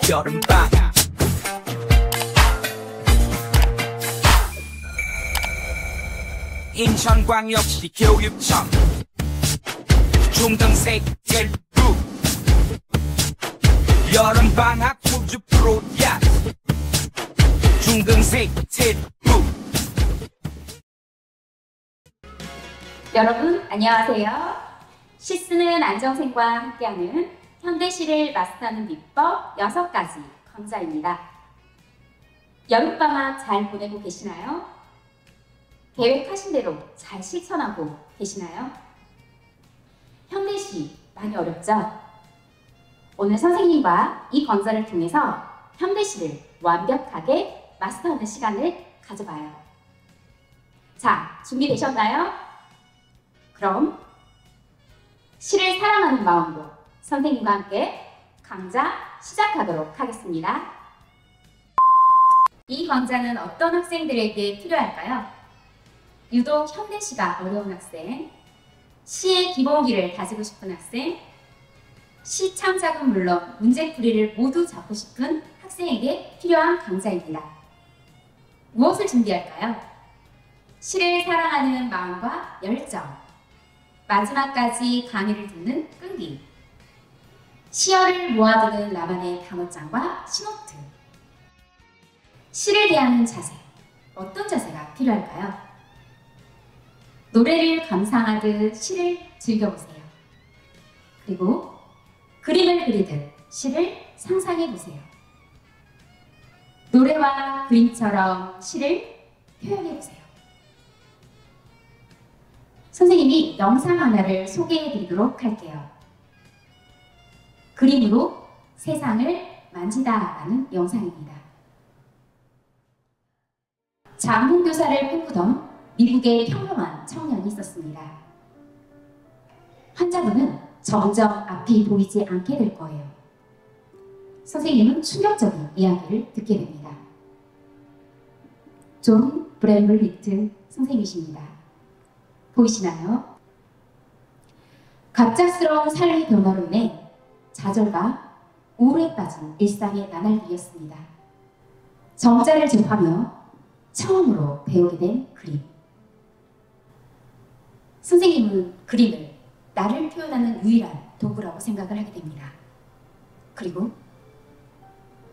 여름방학 인천광역시 교육청 중등생 텔북 여름방학 푸드 프로야 중등생 텔북. 여러분 안녕하세요. 시쓰는 안정생과 함께하는 현대시를 마스터하는 비법 6가지 강좌입니다. 여름방학 잘 보내고 계시나요? 계획하신 대로 잘 실천하고 계시나요? 현대시 많이 어렵죠? 오늘 선생님과 이 강좌를 통해서 현대시를 완벽하게 마스터하는 시간을 가져봐요. 자, 준비되셨나요? 그럼 시를 사랑하는 마음으로 선생님과 함께 강좌 시작하도록 하겠습니다. 이 강좌는 어떤 학생들에게 필요할까요? 유독 현대시가 어려운 학생, 시의 기본기를 다지고 싶은 학생, 시 창작은 물론 문제풀이를 모두 잡고 싶은 학생에게 필요한 강좌입니다. 무엇을 준비할까요? 시를 사랑하는 마음과 열정, 마지막까지 강의를 듣는 끈기, 시어를 모아두는 나만의 단어장과 시노트, 시를 대하는 자세, 어떤 자세가 필요할까요? 노래를 감상하듯 시를 즐겨보세요. 그리고 그림을 그리듯 시를 상상해보세요. 노래와 그림처럼 시를 표현해보세요. 선생님이 영상 하나를 소개해드리도록 할게요. 그림으로 세상을 만지다라는 영상입니다. 장문교사를 꿈꾸던 미국의 평범한 청년이 있었습니다. 환자분은 점점 앞이 보이지 않게 될 거예요. 선생님은 충격적인 이야기를 듣게 됩니다. 존 브램블리트 선생님이십니다. 보이시나요? 갑작스러운 삶의 변화로 인해 좌절과 우울에 빠진 일상의 나날들이었습니다. 정자를 접하며 처음으로 배우게 된 그림. 선생님은 그림을 나를 표현하는 유일한 도구라고 생각을 하게 됩니다. 그리고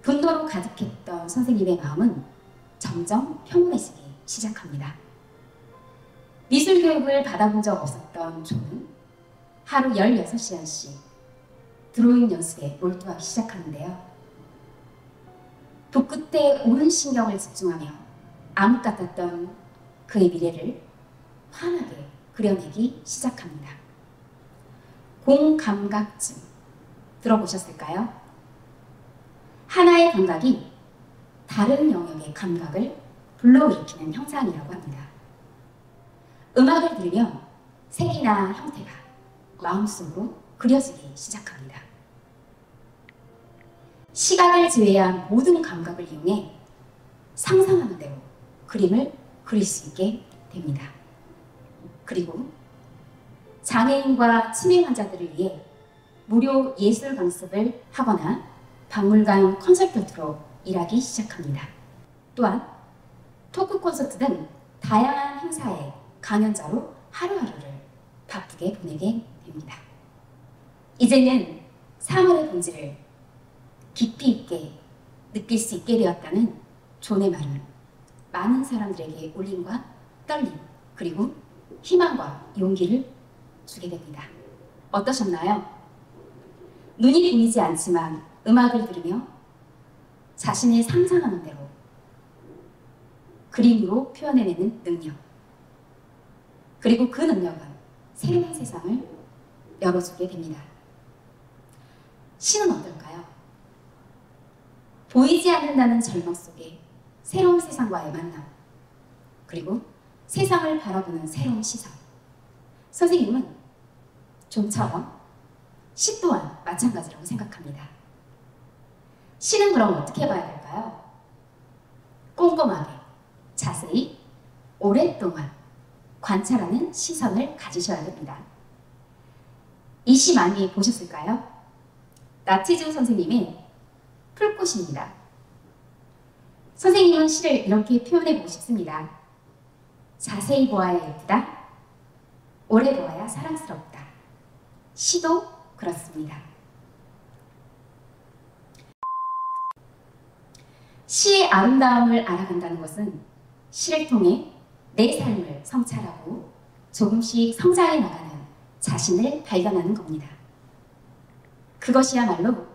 분노로 가득했던 선생님의 마음은 점점 평온해지기 시작합니다. 미술 교육을 받아본 적 없었던 존은 하루 16시간씩 드로잉 연습에 몰두하기 시작하는데요. 붓끝에 오른 신경을 집중하며 암흑 같았던 그의 미래를 환하게 그려내기 시작합니다. 공감각증 들어보셨을까요? 하나의 감각이 다른 영역의 감각을 불러일으키는 현상이라고 합니다. 음악을 들으면 색이나 형태가 마음속으로 그려지기 시작합니다. 시각을 제외한 모든 감각을 이용해 상상하는 대로 그림을 그릴 수 있게 됩니다. 그리고 장애인과 치매 환자들을 위해 무료 예술 강습을 하거나 박물관 컨설턴트로 일하기 시작합니다. 또한 토크 콘서트 등 다양한 행사에 강연자로 하루하루를 바쁘게 보내게 됩니다. 이제는 사물의 본질을 깊이 있게 느낄 수 있게 되었다는 존의 말은 많은 사람들에게 울림과 떨림, 그리고 희망과 용기를 주게 됩니다. 어떠셨나요? 눈이 보이지 않지만 음악을 들으며 자신이 상상하는 대로 그림으로 표현해내는 능력, 그리고 그 능력은 새로운 세상을 열어주게 됩니다. 시는 어떨까요? 보이지 않는다는 절망 속에 새로운 세상과의 만남, 그리고 세상을 바라보는 새로운 시선. 선생님은 좀처럼 시 또한 마찬가지라고 생각합니다. 시는 그럼 어떻게 봐야 될까요? 꼼꼼하게, 자세히, 오랫동안 관찰하는 시선을 가지셔야 됩니다. 이 시 많이 보셨을까요? 나치즈 선생님의 풀꽃입니다. 선생님은 시를 이렇게 표현해보고 싶습니다. 자세히 보아야 예쁘다. 오래 보아야 사랑스럽다. 시도 그렇습니다. 시의 아름다움을 알아간다는 것은 시를 통해 내 삶을 성찰하고 조금씩 성장해 나가는 자신을 발견하는 겁니다. 그것이야말로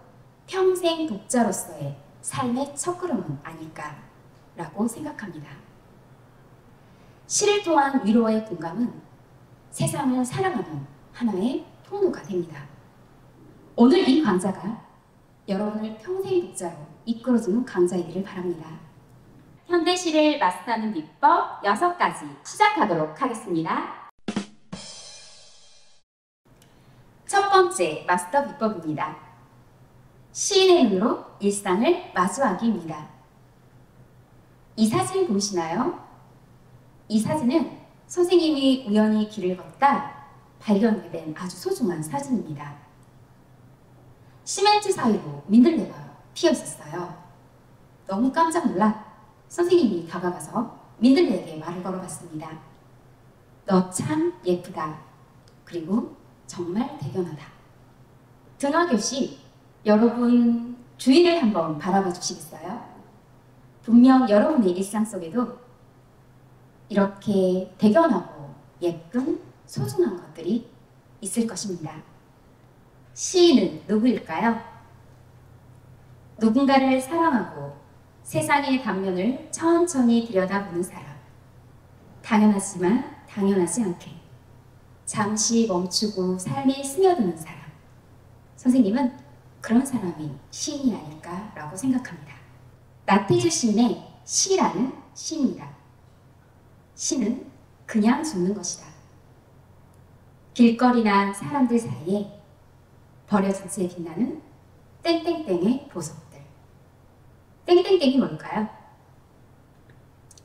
평생 독자로서의 삶의 첫걸음은 아닐까라고 생각합니다. 시를 통한 위로와의 공감은 세상을 사랑하는 하나의 통로가 됩니다. 오늘 이 강좌가 여러분을 평생 독자로 이끌어주는 강좌이기를 바랍니다. 현대시를 마스터하는 비법 6가지 시작하도록 하겠습니다. 첫 번째 마스터 비법입니다. 시인의 눈으로 일상을 마주하기입니다. 이 사진 보이시나요? 이 사진은 선생님이 우연히 길을 걷다 발견하게 된 아주 소중한 사진입니다. 시멘트 사이로 민들레가 피어 있었어요. 너무 깜짝 놀라 선생님이 다가가서 민들레에게 말을 걸어봤습니다. 너 참 예쁘다. 그리고 정말 대견하다. 등하교시 여러분 주위를 한번 바라봐 주시겠어요? 분명 여러분의 일상 속에도 이렇게 대견하고 예쁜 소중한 것들이 있을 것입니다. 시인은 누구일까요? 누군가를 사랑하고 세상의 단면을 천천히 들여다보는 사람. 당연하지만 당연하지 않게 잠시 멈추고 삶에 스며드는 사람. 선생님은 그런 사람이 시인이 아닐까라고 생각합니다. 나태주 시인의 시라는 시입니다. 시는 그냥 죽는 것이다. 길거리나 사람들 사이에 버려진 채 빛나는 땡땡땡의 보석들. 땡땡땡이 뭘까요?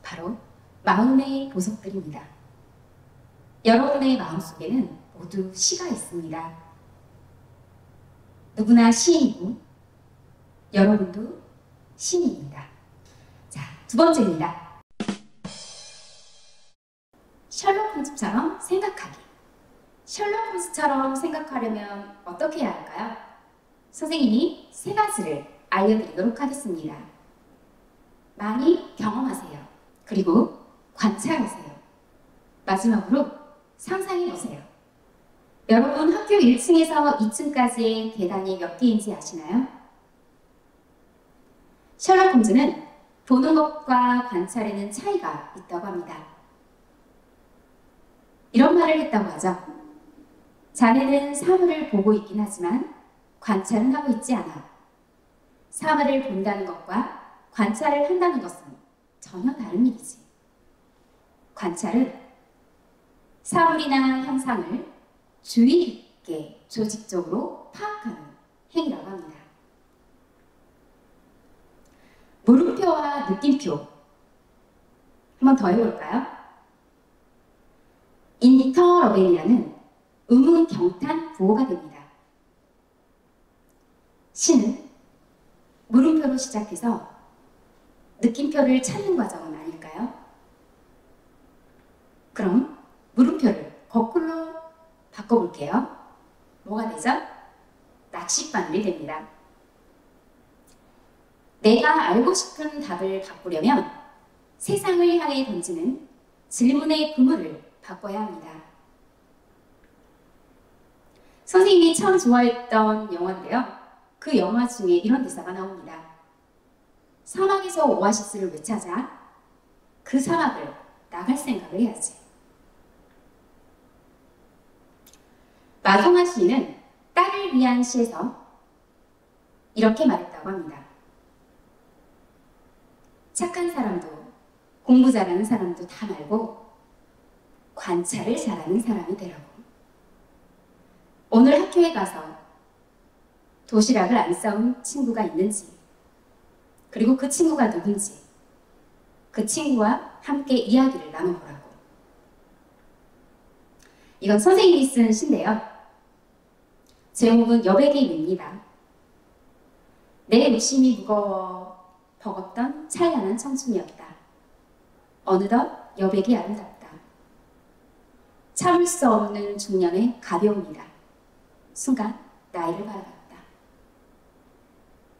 바로 마음의 보석들입니다. 여러분의 마음속에는 모두 시가 있습니다. 누구나 시인이고 여러분도 시인입니다. 자, 두 번째입니다. 셜록 홈즈처럼 생각하기. 셜록 홈즈처럼 생각하려면 어떻게 해야 할까요? 선생님이 3가지를 알려드리도록 하겠습니다. 많이 경험하세요. 그리고 관찰하세요. 마지막으로 상상해보세요. 여러분 학교 1층에서 2층까지의 계단이 몇 개인지 아시나요? 셜록 홈즈는 보는 것과 관찰에는 차이가 있다고 합니다. 이런 말을 했다고 하죠. 자네는 사물을 보고 있긴 하지만 관찰은 하고 있지 않아. 사물을 본다는 것과 관찰을 한다는 것은 전혀 다른 일이지. 관찰은 사물이나 현상을 주의 깊게 조직적으로 파악하는 행위라고 합니다. 물음표와 느낌표 한번 더 해볼까요? 인터러벤이라는 의문 경탄 부호가 됩니다. 시는 물음표로 시작해서 느낌표를 찾는 과정은 아닐까요? 그럼 물음표를 거꾸로 바꿔볼게요. 뭐가 되죠? 낚싯바늘이 됩니다. 내가 알고 싶은 답을 바꾸려면 세상을 향해 던지는 질문의 그물을 바꿔야 합니다. 선생님이 참 좋아했던 영화인데요. 그 영화 중에 이런 대사가 나옵니다. 사막에서 오아시스를 왜 찾아? 그 사막을 나갈 생각을 해야지. 마동화 시인은 딸을 위한 시에서 이렇게 말했다고 합니다. 착한 사람도 공부 잘하는 사람도 다 말고 관찰을 잘하는 사람이 되라고. 오늘 학교에 가서 도시락을 안 싸운 친구가 있는지, 그리고 그 친구가 누군지, 그 친구와 함께 이야기를 나눠보라고. 이건 선생님이 쓴 시인데요. 제목은 여백의 미입니다. 내 욕심이 무거워 버겁던 찬란한 청춘이었다. 어느덧 여백이 아름답다. 참을 수 없는 중년의 가벼움이다. 순간 나이를 바라봤다.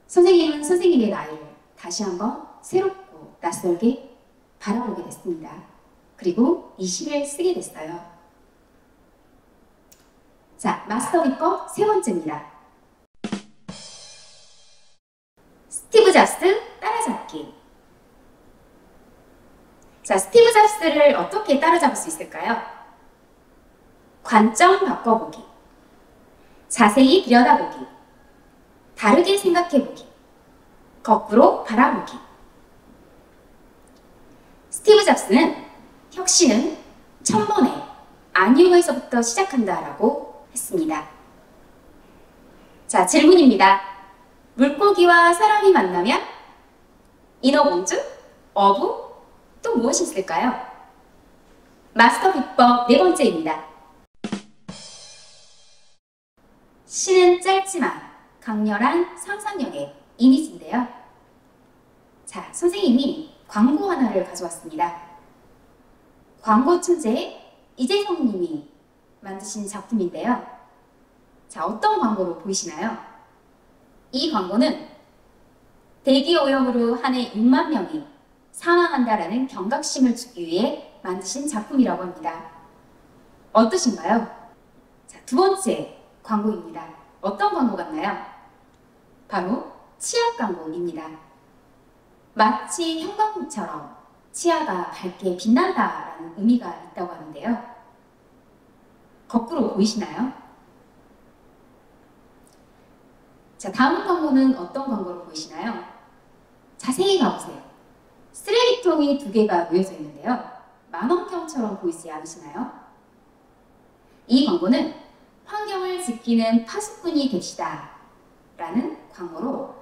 선생님은 선생님의 나이를 다시 한번 새롭고 낯설게 바라보게 됐습니다. 그리고 이 시를 쓰게 됐어요. 자, 마스터 비법 세 번째입니다. 스티브 잡스 따라잡기. 자, 스티브 잡스를 어떻게 따라잡을 수 있을까요? 관점 바꿔보기, 자세히 들여다보기, 다르게 생각해보기, 거꾸로 바라보기. 스티브 잡스는 혁신은 천번에 아니오에서부터 시작한다라고 했습니다. 자, 질문입니다. 물고기와 사람이 만나면 인어공주, 어부, 또 무엇이 있을까요? 마스터 비법 네 번째입니다. 시는 짧지만 강렬한 상상력의 이미지인데요. 자, 선생님이 광고 하나를 가져왔습니다. 광고 천재 이재성 님이 만드신 작품인데요. 자, 어떤 광고로 보이시나요? 이 광고는 대기 오염으로 한 해 6만 명이 사망한다라는 경각심을 주기 위해 만드신 작품이라고 합니다. 어떠신가요? 자, 두 번째 광고입니다. 어떤 광고 같나요? 바로 치아 광고입니다. 마치 형광등처럼 치아가 밝게 빛난다라는 의미가 있다고 하는데요. 거꾸로 보이시나요? 자, 다음 광고는 어떤 광고로 보이시나요? 자세히 봐보세요. 쓰레기통이 두 개가 놓여져 있는데요. 만원경처럼 보이지 않으시나요? 이 광고는 환경을 지키는 파수꾼이 됩시다 라는 광고로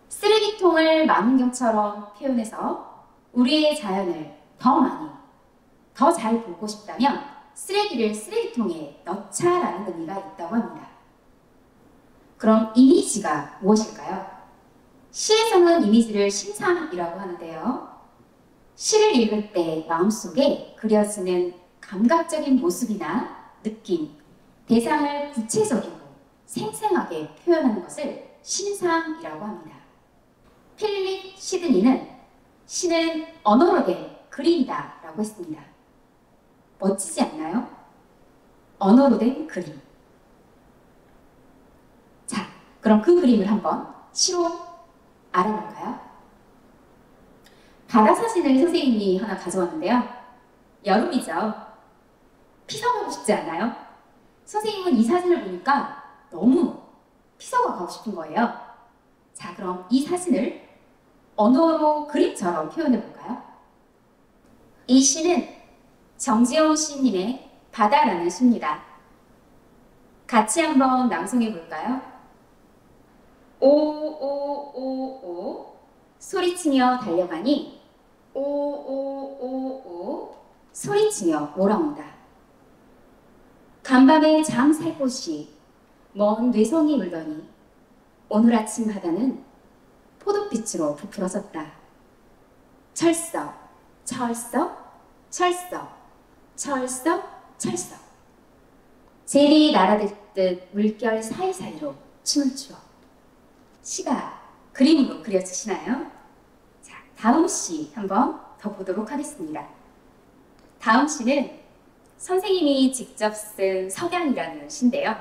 쓰레기통을 만원경처럼 표현해서 우리의 자연을 더 많이, 더 잘 보고 싶다면 쓰레기를 쓰레기통에 넣자라는 의미가 있다고 합니다. 그럼 이미지가 무엇일까요? 시에서는 이미지를 신상이라고 하는데요. 시를 읽을 때 마음속에 그려지는 감각적인 모습이나 느낌, 대상을 구체적이고 생생하게 표현하는 것을 신상이라고 합니다. 필립 시드니는 시는 언어로 된 그림이다 라고 했습니다. 멋지지 않나요? 언어로 된 그림. 자, 그럼 그 그림을 한번 시로 알아볼까요? 바다 사진을 선생님이 하나 가져왔는데요. 여름이죠. 피서 가고 싶지 않아요? 선생님은 이 사진을 보니까 너무 피서가 가고 싶은 거예요. 자, 그럼 이 사진을 언어로 그림처럼 표현해 볼까요? 이 시는 정지용 시인님의 바다라는 시입니다. 같이 한번 낭송해 볼까요? 오오오오 소리치며 달려가니 오오오오 소리치며 몰아온다. 간밤에 잠 살 곳이 먼 뇌성이 울더니 오늘 아침 바다는 포도빛으로 부풀어졌다. 철썩, 철썩, 철썩, 철썩, 철썩. 젤이 날아들듯 물결 사이사이로 춤을 추어. 시가 그림으로 그려지시나요? 자, 다음 시 한번 더 보도록 하겠습니다. 다음 시는 선생님이 직접 쓴 석양이라는 시인데요.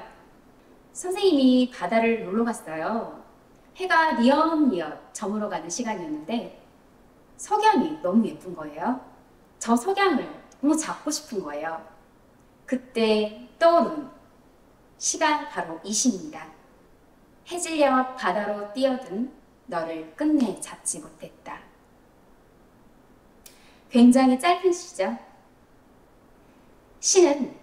선생님이 바다를 놀러 갔어요. 해가 뉘엿뉘엿 저물어가는 시간이었는데 석양이 너무 예쁜 거예요. 저 석양을 너무 잡고 싶은 거예요. 그때 떠오른 시가 바로 이 시입니다. 해질녘 바다로 뛰어든 너를 끝내 잡지 못했다. 굉장히 짧은 시죠. 시는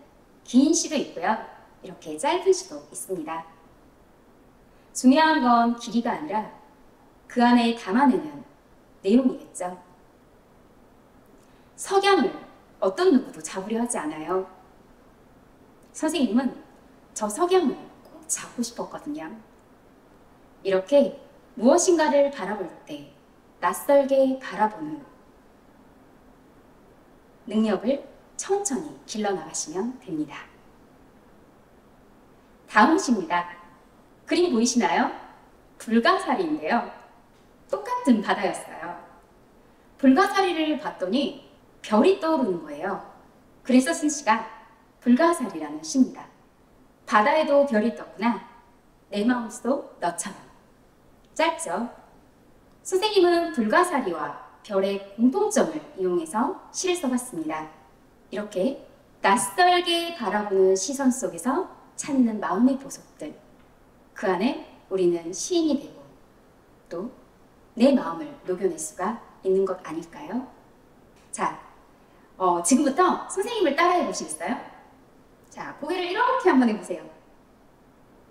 긴 시도 있고요. 이렇게 짧은 시도 있습니다. 중요한 건 길이가 아니라 그 안에 담아내는 내용이겠죠. 석양을 어떤 누구도 잡으려 하지 않아요. 선생님은 저 석양을 꼭 잡고 싶었거든요. 이렇게 무엇인가를 바라볼 때 낯설게 바라보는 능력을 천천히 길러나가시면 됩니다. 다음 시입니다. 그림 보이시나요? 불가사리인데요. 똑같은 바다였어요. 불가사리를 봤더니 별이 떠오르는 거예요. 그래서 쓴 시가 불가사리라는 시입니다. 바다에도 별이 떴구나. 내 마음속 너처럼. 짧죠? 선생님은 불가사리와 별의 공통점을 이용해서 시를 써봤습니다. 이렇게 낯설게 바라보는 시선 속에서 찾는 마음의 보석들. 그 안에 우리는 시인이 되고 또 내 마음을 녹여낼 수가 있는 것 아닐까요? 자, 지금부터 선생님을 따라해 보시겠어요? 자, 고개를 이렇게 한번 해보세요.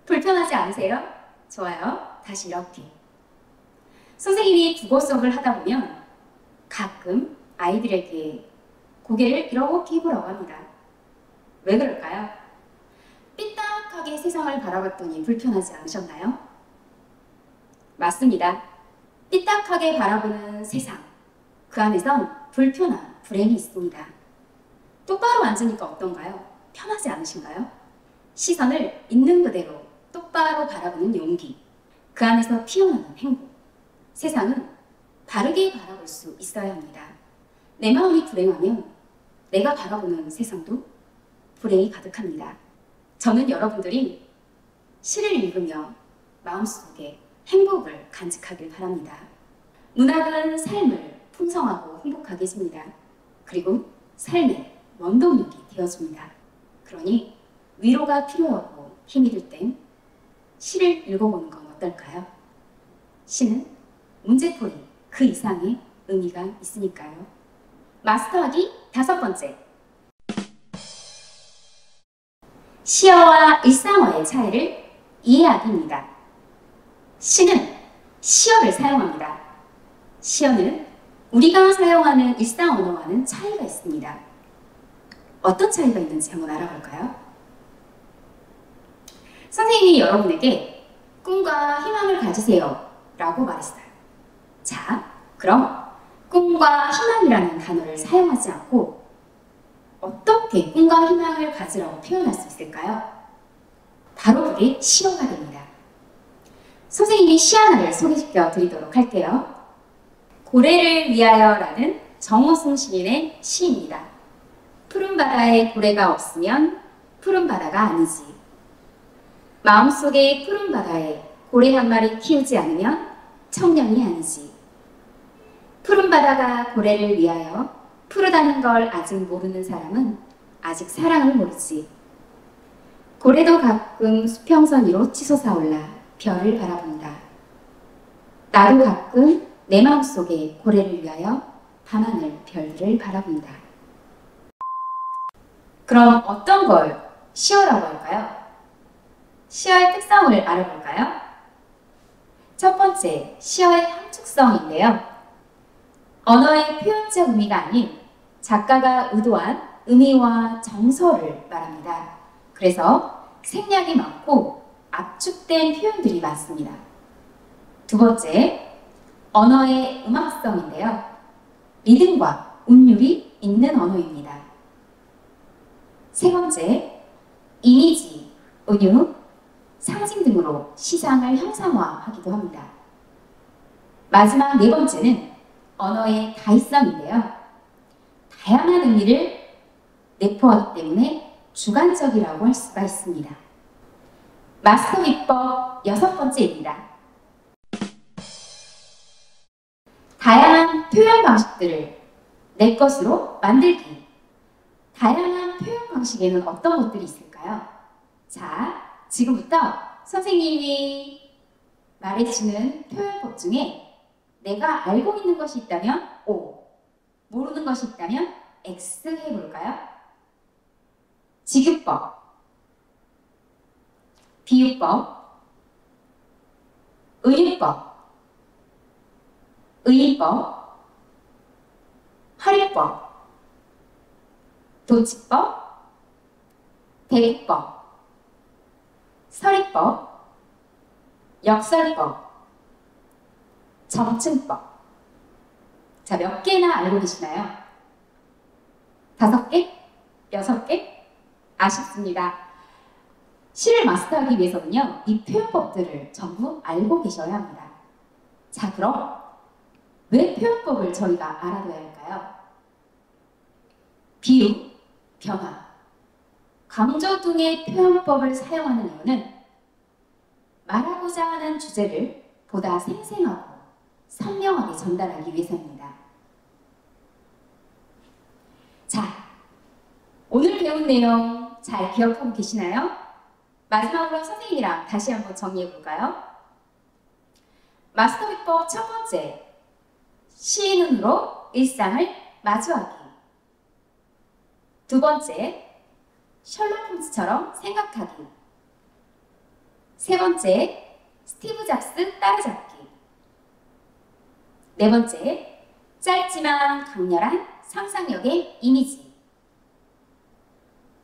불편하지 않으세요? 좋아요. 다시 이렇게. 선생님이 국어 수업을 하다 보면 가끔 아이들에게 고개를 이렇게 해보라고 합니다. 왜 그럴까요? 삐딱하게 세상을 바라봤더니 불편하지 않으셨나요? 맞습니다. 삐딱하게 바라보는 세상, 그 안에선 불편한 불행이 있습니다. 똑바로 앉으니까 어떤가요? 편하지 않으신가요? 시선을 있는 그대로 똑바로 바라보는 용기, 그 안에서 피어나는 행복. 세상은 바르게 바라볼 수 있어야 합니다. 내 마음이 불행하면 내가 바라보는 세상도 불행이 가득합니다. 저는 여러분들이 시를 읽으며 마음속에 행복을 간직하길 바랍니다. 문학은 삶을 풍성하고 행복하게 해줍니다. 그리고 삶의 원동력이 되어줍니다. 그러니 위로가 필요하고 힘이 들 땐 시를 읽어보는 건 어떨까요? 시는 문제풀이 그 이상의 의미가 있으니까요. 마스터하기 5번째. 시어와 일상어의 차이를 이해하기입니다. 시는 시어를 사용합니다. 시어는 우리가 사용하는 일상 언어와는 차이가 있습니다. 어떤 차이가 있는지 한번 알아볼까요? 선생님이 여러분에게 꿈과 희망을 가지세요 라고 말했어요. 자, 그럼 꿈과 희망이라는 단어를 사용하지 않고 어떻게 꿈과 희망을 가지라고 표현할 수 있을까요? 바로 그게 시어가 됩니다. 선생님이 시 하나를 소개시켜 드리도록 할게요. 고래를 위하여 라는 정호승 시인의 시입니다. 푸른 바다에 고래가 없으면 푸른 바다가 아니지. 마음속에 푸른 바다에 고래 한 마리 키우지 않으면 청년이 아니지. 푸른 바다가 고래를 위하여 푸르다는 걸 아직 모르는 사람은 아직 사랑을 모르지. 고래도 가끔 수평선 위로 치솟아 올라 별을 바라본다. 나도 가끔 내 마음속에 고래를 위하여 밤하늘 별들을 바라본다. 그럼 어떤 걸 시어라고 할까요? 시어의 특성을 알아볼까요? 첫 번째, 시어의 함축성인데요. 언어의 표현적 의미가 아닌 작가가 의도한 의미와 정서를 말합니다. 그래서 생략이 많고 압축된 표현들이 많습니다. 두 번째, 언어의 음악성인데요. 리듬과 운율이 있는 언어입니다. 세 번째, 이미지, 은유, 상징 등으로 시상을 형상화하기도 합니다. 마지막 네 번째는 언어의 다의성인데요. 다양한 의미를 내포하기 때문에 주관적이라고 할 수가 있습니다. 마스터 비법 6번째입니다. 다양한 표현 방식들을 내 것으로 만들기. 다양한 표현 방식에는 어떤 것들이 있을까요? 자, 지금부터 선생님이 말해주는 표현법 중에 내가 알고 있는 것이 있다면 O, 모르는 것이 있다면 X 해볼까요? 지규법, 비유법, 은유법, 의의법, 허리법, 도치법, 대입법, 서리법, 역설법, 정층법. 자, 몇 개나 알고 계시나요? 5개? 6개? 아쉽습니다. 시를 마스터하기 위해서는요, 이 표현법들을 전부 알고 계셔야 합니다. 자, 그럼 왜 표현법을 저희가 알아둬야 할까요? 비유, 변화, 강조 등의 표현법을 사용하는 이유는 말하고자 하는 주제를 보다 생생하고 선명하게 전달하기 위해서입니다. 자, 오늘 배운 내용 잘 기억하고 계시나요? 마지막으로 선생님이랑 다시 한번 정리해 볼까요? 마스터 비법 첫 번째, 시의 눈으로 일상을 마주하기. 두 번째, 셜록 홈즈처럼 생각하기. 세 번째, 스티브 잡스 따라잡기. 네 번째, 짧지만 강렬한 상상력의 이미지.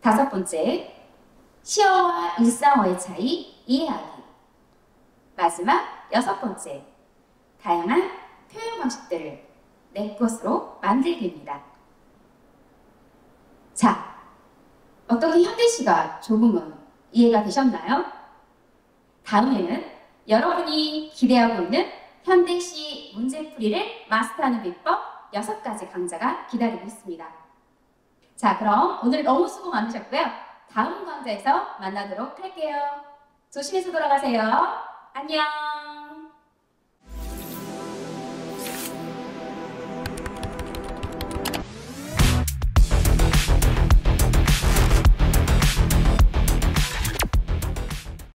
다섯 번째, 시어와 일상어의 차이 이해하기. 마지막 여섯 번째, 다양한 표현 방식들을 내 것으로 만들기입니다. 자, 어떻게 현대시가 조금은 이해가 되셨나요? 다음에는 여러분이 기대하고 있는 현대시 문제풀이를 마스터하는 비법 6가지 강좌가 기다리고 있습니다. 자, 그럼 오늘 너무 수고 많으셨고요. 다음 강좌에서 만나도록 할게요. 조심해서 돌아가세요. 안녕.